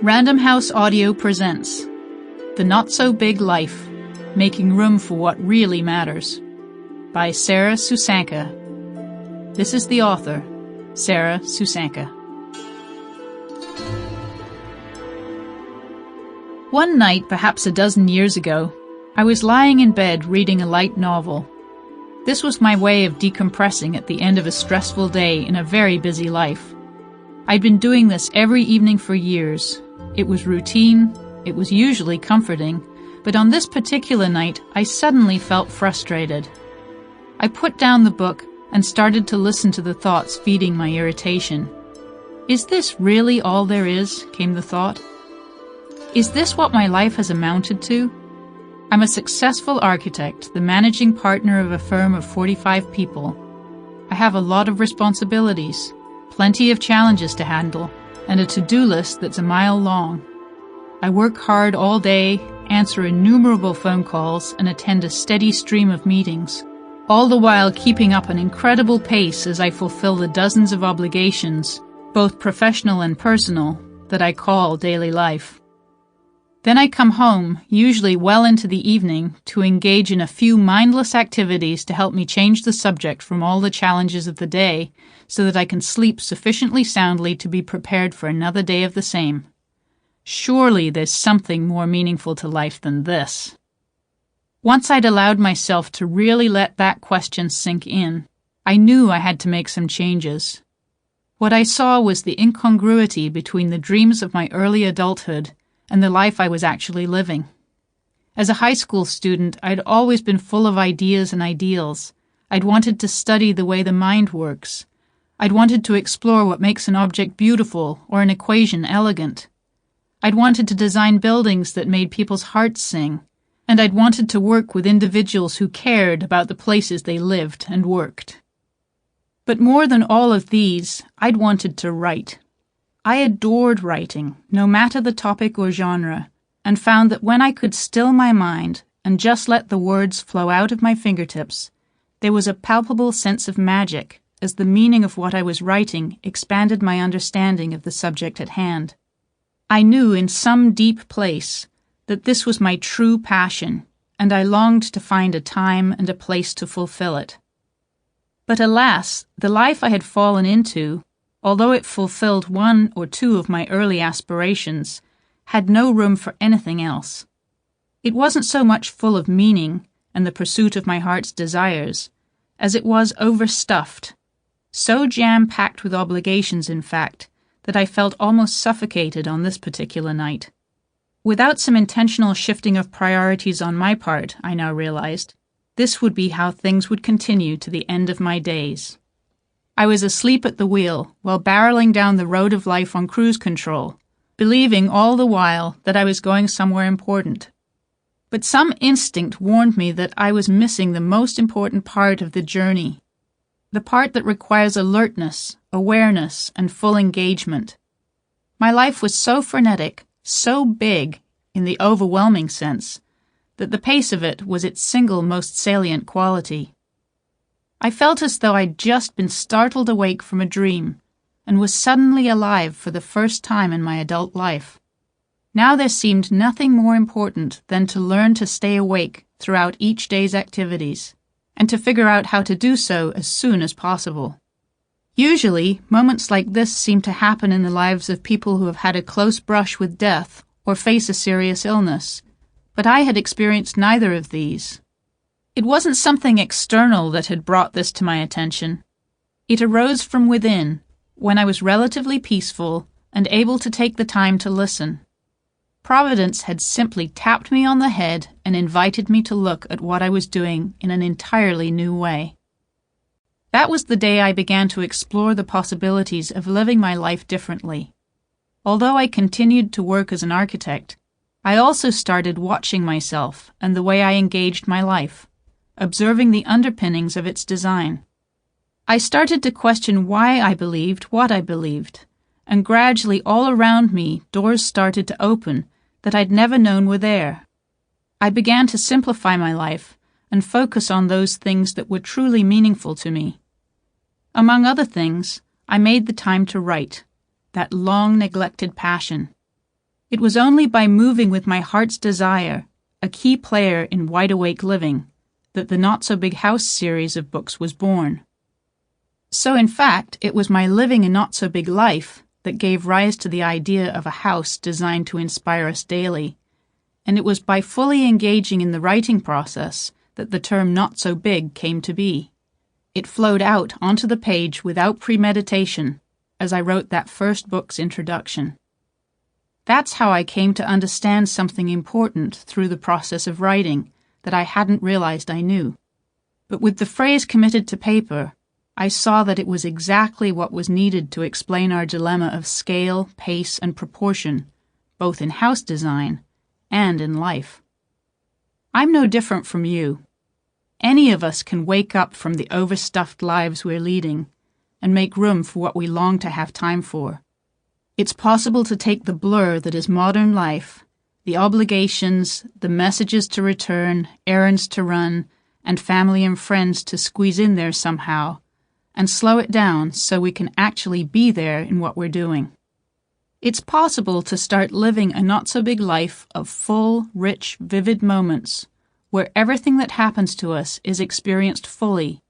Random House Audio presents The Not-So-Big Life, Making Room for What Really Matters by Sarah Susanka. This is the author, Sarah Susanka. One night, perhaps a dozen years ago, I was lying in bed reading a light novel. This was my way of decompressing at the end of a stressful day in a very busy life. I'd been doing this every evening for years. It was routine, it was usually comforting, but on this particular night I suddenly felt frustrated. I put down the book and started to listen to the thoughts feeding my irritation. Is this really all there is? Came the thought. Is this what my life has amounted to? I'm a successful architect, the managing partner of a firm of 45 people. I have a lot of responsibilities, plenty of challenges to handle, and a to-do list that's a mile long. I work hard all day, answer innumerable phone calls, and attend a steady stream of meetings, all the while keeping up an incredible pace as I fulfill the dozens of obligations, both professional and personal, that I call daily life. Then I come home, usually well into the evening, to engage in a few mindless activities to help me change the subject from all the challenges of the day so that I can sleep sufficiently soundly to be prepared for another day of the same. Surely there's something more meaningful to life than this. Once I'd allowed myself to really let that question sink in, I knew I had to make some changes. What I saw was the incongruity between the dreams of my early adulthood and the life I was actually living. As a high school student, I'd always been full of ideas and ideals. I'd wanted to study the way the mind works. I'd wanted to explore what makes an object beautiful or an equation elegant. I'd wanted to design buildings that made people's hearts sing, and I'd wanted to work with individuals who cared about the places they lived and worked. But more than all of these, I'd wanted to write. I adored writing, no matter the topic or genre, and found that when I could still my mind and just let the words flow out of my fingertips, there was a palpable sense of magic as the meaning of what I was writing expanded my understanding of the subject at hand. I knew in some deep place that this was my true passion, and I longed to find a time and a place to fulfill it. But alas, the life I had fallen into, although it fulfilled one or two of my early aspirations, had no room for anything else. It wasn't so much full of meaning and the pursuit of my heart's desires, as it was overstuffed, so jam-packed with obligations, in fact, that I felt almost suffocated on this particular night. Without some intentional shifting of priorities on my part, I now realized, this would be how things would continue to the end of my days. I was asleep at the wheel while barreling down the road of life on cruise control, believing all the while that I was going somewhere important. But some instinct warned me that I was missing the most important part of the journey, the part that requires alertness, awareness, and full engagement. My life was so frenetic, so big, in the overwhelming sense, that the pace of it was its single most salient quality. I felt as though I'd just been startled awake from a dream and was suddenly alive for the first time in my adult life. Now there seemed nothing more important than to learn to stay awake throughout each day's activities, and to figure out how to do so as soon as possible. Usually, moments like this seem to happen in the lives of people who have had a close brush with death or face a serious illness, but I had experienced neither of these. It wasn't something external that had brought this to my attention. It arose from within, when I was relatively peaceful and able to take the time to listen. Providence had simply tapped me on the head and invited me to look at what I was doing in an entirely new way. That was the day I began to explore the possibilities of living my life differently. Although I continued to work as an architect, I also started watching myself and the way I engaged my life, observing the underpinnings of its design. I started to question why I believed what I believed, and gradually all around me doors started to open that I'd never known were there. I began to simplify my life and focus on those things that were truly meaningful to me. Among other things, I made the time to write, that long-neglected passion. It was only by moving with my heart's desire, a key player in Wide Awake Living, that the Not So Big House series of books was born. So in fact, it was my living a not so big life that gave rise to the idea of a house designed to inspire us daily, and it was by fully engaging in the writing process that the term not so big came to be. It flowed out onto the page without premeditation as I wrote that first book's introduction. That's how I came to understand something important through the process of writing that I hadn't realized I knew. But with the phrase committed to paper, I saw that it was exactly what was needed to explain our dilemma of scale, pace, and proportion, both in house design and in life. I'm no different from you. Any of us can wake up from the overstuffed lives we're leading and make room for what we long to have time for. It's possible to take the blur that is modern life, the obligations, the messages to return, errands to run, and family and friends to squeeze in there somehow, and slow it down so we can actually be there in what we're doing. It's possible to start living a not-so-big life of full, rich, vivid moments where everything that happens to us is experienced fully,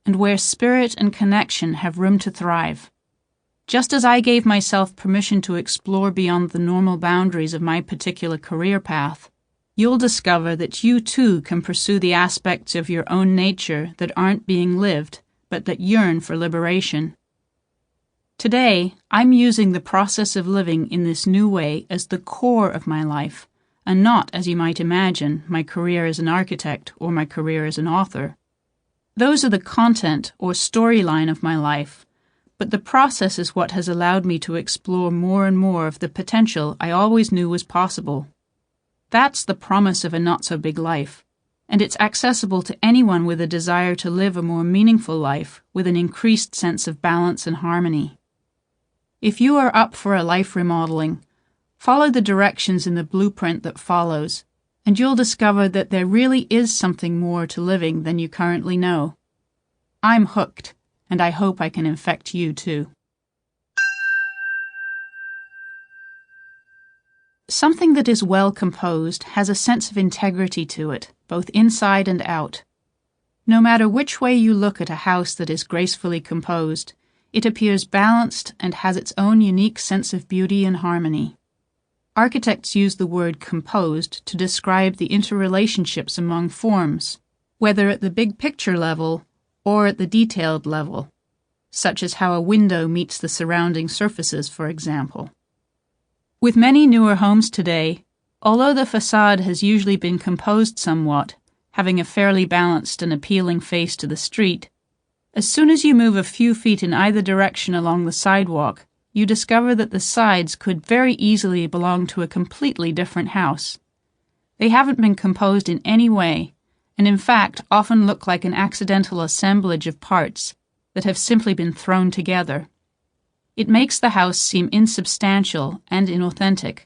and where spirit and connection have room to thrive. Just as I gave myself permission to explore beyond the normal boundaries of my particular career path, you'll discover that you too can pursue the aspects of your own nature that aren't being lived, but that yearn for liberation. Today, I'm using the process of living in this new way as the core of my life, and not, as you might imagine, my career as an architect or my career as an author. Those are the content or storyline of my life, but the process is what has allowed me to explore more and more of the potential I always knew was possible. That's the promise of a not-so-big life, and it's accessible to anyone with a desire to live a more meaningful life with an increased sense of balance and harmony. If you are up for a life remodeling, follow the directions in the blueprint that follows, and you'll discover that there really is something more to living than you currently know. I'm hooked, and I hope I can infect you too. Something that is well composed has a sense of integrity to it, both inside and out. No matter which way you look at a house that is gracefully composed, it appears balanced and has its own unique sense of beauty and harmony. Architects use the word composed to describe the interrelationships among forms, whether at the big picture level or at the detailed level, such as how a window meets the surrounding surfaces, for example. With many newer homes today, although the facade has usually been composed somewhat, having a fairly balanced and appealing face to the street, as soon as you move a few feet in either direction along the sidewalk, you discover that the sides could very easily belong to a completely different house. They haven't been composed in any way, and in fact often look like an accidental assemblage of parts that have simply been thrown together. It makes the house seem insubstantial and inauthentic,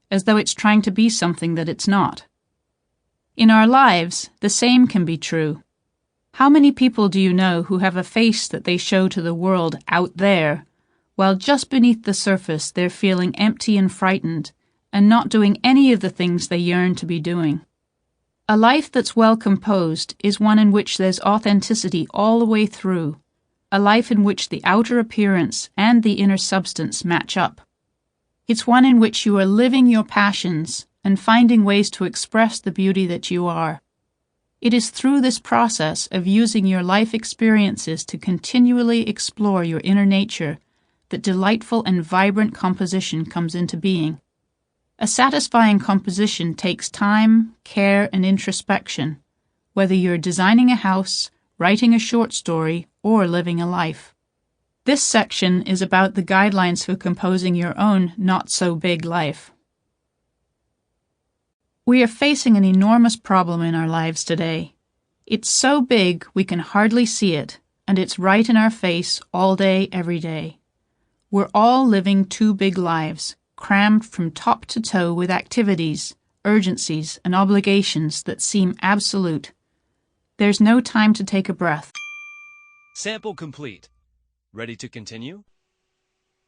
as though it's trying to be something that it's not. In our lives, the same can be true. How many people do you know who have a face that they show to the world out there, while just beneath the surface they're feeling empty and frightened, and not doing any of the things they yearn to be doing? A life that's well composed is one in which there's authenticity all the way through, a life in which the outer appearance and the inner substance match up. It's one in which you are living your passions and finding ways to express the beauty that you are. It is through this process of using your life experiences to continually explore your inner nature that delightful and vibrant composition comes into being. A satisfying composition takes time, care, and introspection, whether you're designing a house, writing a short story, or living a life. This section is about the guidelines for composing your own not-so-big life. We are facing an enormous problem in our lives today. It's so big we can hardly see it, and it's right in our face all day, every day. We're all living two big lives, crammed from top to toe with activities, urgencies, and obligations that seem absolute. There's no time to take a breath. Sample complete. Ready to continue?